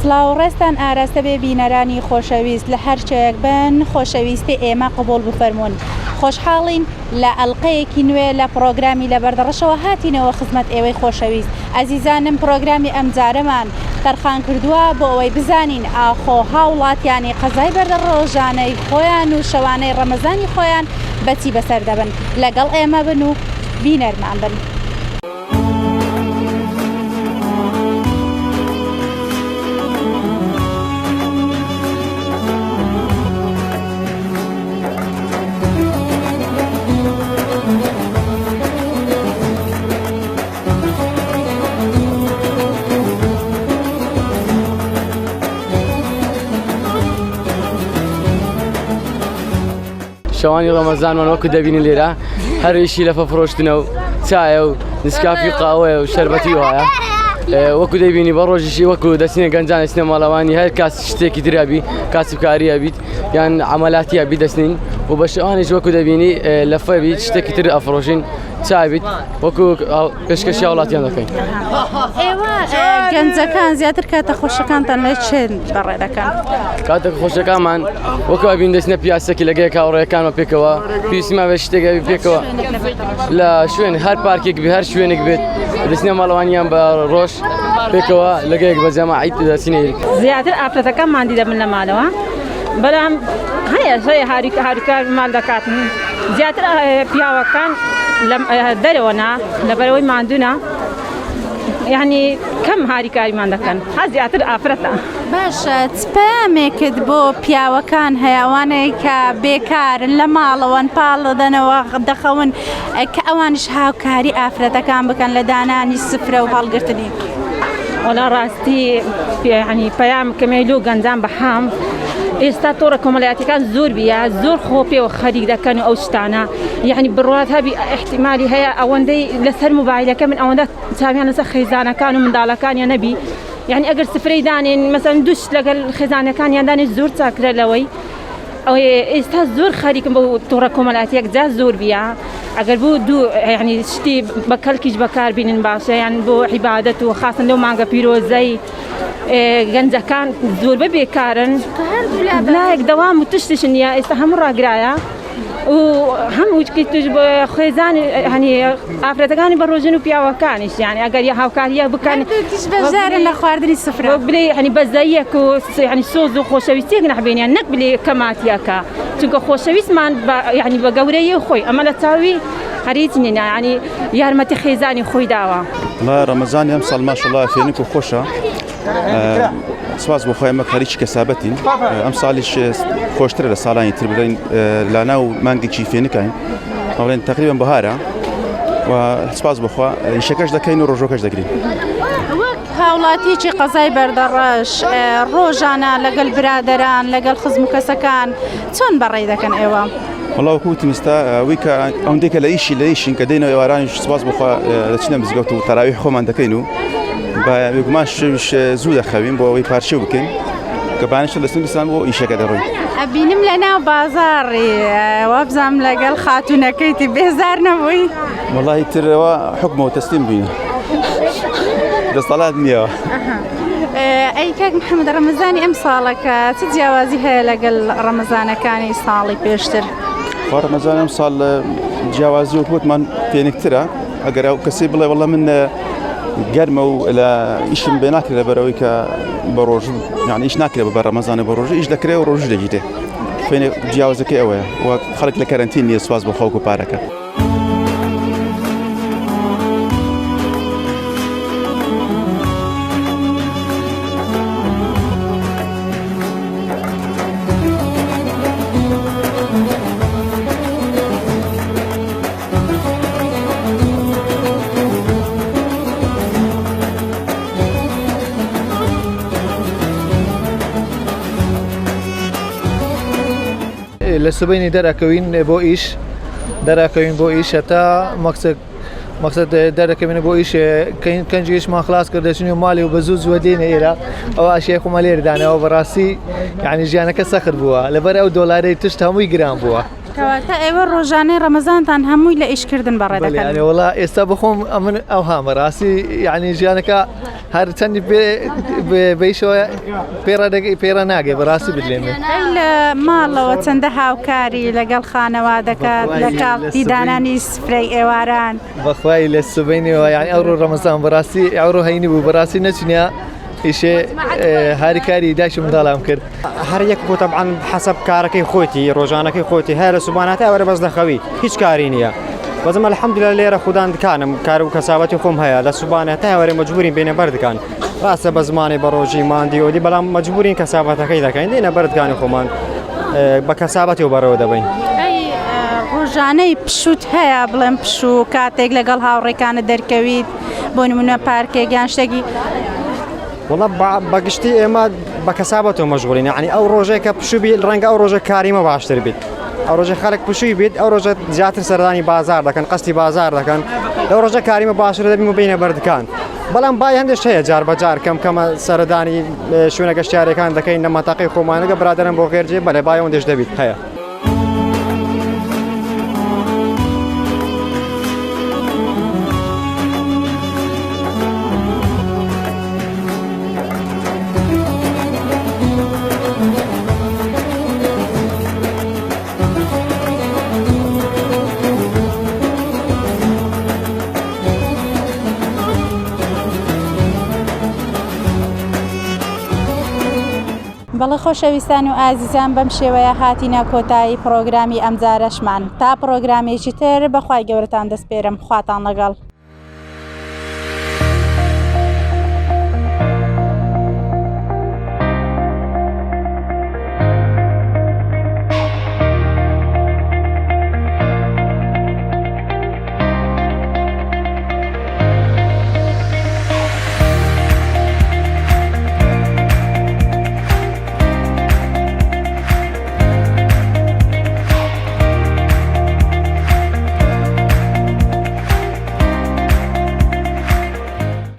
سڵاو ڕێستان ئاراستە بێ بینەرانی خۆشەویست لە هەر شوێک بن خۆشەویستی ئێمە قبول بفەرمونون خۆشحاڵین لە ئەڵلقەیەکی نوێ لە پرۆگرامی لە بەردەڕەشەوە هاتینەوە خزمەت ئێوەی خۆشەویست ئەزیزانم پرۆگرامی ئەم جارەمان تەرخان کردووە بۆ ئەوەی بزانین ئاخۆ هاوڵاتیانی قەزای بەردەڕۆژانەی خۆیان و شەوانەی ڕەمەزانی خۆیان بەچی بەسەر دەبن لەگەڵ ئێمە بن و بینەرمان بن. شەوانی ڕەمەزانمان وەکو دەبینی لێرە هەرویشی لەفە فرۆشتنە و چایە و نسکافی قاوەیە و شەربەتی وایە وەکو دەبینی بە ڕۆژیشی وەکو دەچینە گەنجانە چنە ماڵەوانی هەر کاس شتێکی درابی کاسبکاریە بیت یان عەمەلاتیە بی دەچنین و بە شەوانیش وەکو دەبینی لەفە بیت شتێکی تر ئەفرۆشین چای بیت وەکو پێشکەشی وڵاتیان دەکەین. ئێوە گەنجەکان زیاتر کاتە خۆشەکانتان لە چێن بەڕێ دەکەن؟ کاتە خۆشەکانمان وەکو ئەبین دەچنە پیاسەکی لەگەی کاوڕێیەکانمە پێکەوە پێویستیمان بە شتێکی پێکەوە لە شوێن هەر پارکێک بێ هەر شوێنێک بێت دەچنە ماڵەوانیان بە ڕۆژ پێکەوە لەگەیەک بە جەماعیت دەچینەیەک. زیاتر ئافرەتەکانمان دیدەبن لە ماڵەوە بەڵام هەیە هاریکار ماڵ دەکاتن زیاتر پیاوەکان دەرەوەنا لەبەرەوەی ماندوونە یعنی کەم هاریکاریمان دەکەن ها زیاتر ئافرەتە. باشە پامێکت بۆ پیاوەکان هەیەوانەیە کە بێکارن لە ماڵەوەن پاڵ دەنەوە دەخەون کە ئەوانش هاوکاری ئافرەتەکان بکەن لە دانانی سفرە و هەڵگرتنی؟ وەڵا ڕاستی ینی پەیام کەمێلو و گەنجان بەحام ئێستا تۆڕە کۆمەڵایەتەکان زۆر بیە زۆر خۆپێوە خەریک دەکەن و ئەو شتانە یعنی بڕات هەبی احتیمالی هەیە ئەوەندەی لەسەر موبایلەکە من ئەوەندە چاویان لەسەر خێزانەکان و منداڵەکانیان نەبی یعنی ئەگەر سفرەی دانێن مەسەن دوش لەگەڵ خێزانەکانیان دانێت زۆر چاکرە لەوەی ئەو ئێستا زۆر خەریکم بۆ تۆڕە کۆمەڵایەتێک جا زۆر بیە ئەگەر بوو دوو یعنی شتی بە کەلکیش بەکار بینن باشە یان بۆ عیبادەت و خاصن لەو مانگە پیرۆزەی گەنجەکان زۆر بە بێکارن بلایەک دەوام و تشتش نییە ئێستا هەموو ڕاگرایە و هەموو توش بۆ خێزان هەنی ئافرەتەکانی بە ڕۆژن و پیاوەکانیش یانی ئەگەر یە هاوکاریە بکەن بەزارن لە خواردنی سفرە بلێ هەنی بەزاییەک و ینی سۆز و خۆشەویستیەک نەحبێنیان نەک بلێ کەماتیەکە چونکە خۆشەویستمان ینی بە گەورەیە خۆی ئەمە لە چاوی هەریت نینە ینی یارمەتی خێزانی خۆی داوە. ما ڕەمەزانی ئەم ساڵ ماشەڵڵا فێنک و خۆشە سواز بۆ خۆی ئەمە خەریکی کەسابەتین ئەم ساڵیش خۆشترە لە ساڵانی تر بڵێن لە ناو مانگێکی فێنکین ئەڵێن تقریبا بەهارە و سپاس بخوا ئیشەکەش دەکەین و ڕۆژۆکەش دەگرین. وەک هاوڵاتیی قەزای بەردەڕەش ڕۆژانە لەگەڵ برادەران لەگەڵ خزم و کەسەکان چۆن بەڕێ دەکەن ئێوە؟ وڵا وەکوتی مستا وی کە ئەوەندێکە لە ئیشی لە ئیشین کە دێنەوە ئێوارانیش سپاس بخوا دەچینە مزگەوت و تەراویح خۆمان دەکەین و بێگومان شەویش زوو دەخەوین بۆ ئەوەی پارچە بکەین کە بانیشە دەستن بستان بۆ ئیشەکە دەڕۆین. ئەبینم لە ناو بازاڕی وابزانام لەگەڵ خاتونەکەیتی بێزار نەبووی؟ وەڵاهی ترەوە حکمەوە تەسلیم بووینە دەسەڵات نییەوە. ئەی کاک محەممەد ڕەمەزانی ئەم ساڵەکە چ جیاوازی هەیە لەگەڵ ڕەمەزانەکانی ساڵی پێشتر؟ ڕەمەزان ئەم ساڵ جیاوازی وەکوتمان پێنکترە ئەگەر ئەو کەسی بڵێ وەڵا من گەرمە و لە ئیشم بێ ناکرێت لەبەرەوەی کە بە ڕۆژ یعنی ئیش ناکرێت بە ڕەمەزانە بە ڕۆژ ئیش دەکرێت و ڕۆژ دەگیرێ فێنێ جیاوازەکەی ئەوەیە و خەڵک لە کەرەنتین نییە سواز بۆ خەڵک و پارەکە. لە سبەینی دەرەکەوین بۆ ئیش دەرەکەوین بۆ ئیش هەتا مەقسەد دەرەکەوینە بۆ ئیش کەنجێشمان خلاص کرد دەچین و ماڵی و بە زوو زووە دێنە ئێرە ئەو ئاشیای خۆمە لێردانەوە بەڕاستی یعنی ژیانەکە سەخت بووە لەبەر ئەو دۆلارەی تشت هەمووی گران بووە. کەواتە ئێوە ڕۆژانەی ڕەمەزانتان هەمووی لە ئیشکردن بەڕێ دەکەن؟ وڵا ئێستا بخۆم ئەمن ئەو هامە ڕاستی یعنی ژیانەکە هەر چەندی بەیشەوە پێرە ناگەی بەڕاستی بدلێمێ لە ماڵەوە چەندە هاوکاری لەگەڵ خانەوە دەکات لە کاڵی دانانی سفرەی ئێواران بەخوای لە سبینەوە یعنی ئەوڕۆ ڕەمەزان بەڕاستی ئەوڕۆ هەینی بوو بەڕاستی نەچنیا ئیشێ هاریکاری داشم منداڵام کرد هەر یەک بۆ تەبعاً حەسەب کارەکەی خۆتی ڕۆژانەکەی خۆتی هەیە لە سوباناتە وەرە بەس دەخەوی هیچ کاری نییە بەزمە الحەمدولillah لێرە خوددان دکانم کار و کەسابەتی خۆم هەیە لە سوبانێتە وەرە مەجبورین بینە بەردەکان ڕاستە بە زمانی بە ڕۆژی ماندی ئۆدی بەڵام مەجبورین کەسابەتەکەی دەکەین دێنە بەردەکانی خۆمان بە کەسابەتی و بەرەوە دەبین ڕۆژانەی پشوت هەیە بڵێم پشوو کاتێک لەگەڵ هاوڕێکانە دەرکەویت بۆ نمونە پارکێکیان شتێکی وڵە بەگشتی ئێمە بە کەسابەتەوە مەژغولین یعنی ئەو ڕۆژێکە پشوبی ڕەنگە ئەو ڕۆژە کاریمە باشتر بیت ئەو ڕۆژە خەڵک پشووی بیت ئەو ڕۆژە زیاتر سەردانی بازار دەکەن قستی بازار دەکەن لەو ڕۆژە کاریمە باشتر دەبین و بینە بەردەکان بەڵام بای هەندێک هەیە جار بەجار کەمە سەردانی شوێنە گەشتیارەکان دەکەین لە مەتاقی خۆمانەکە برادرم بۆ غێرجێ بەلێ بای ئەوەندەش دەبیت هەیە بەڵێ خۆشەویستان و ئازیزان بەم شێوەیە هاتینە کۆتایی پرۆگرامی ئەمجارەشمان تا پرۆگرامێکی تر بەخوای گەورەتان دەسپێرم خواتان لەگەڵ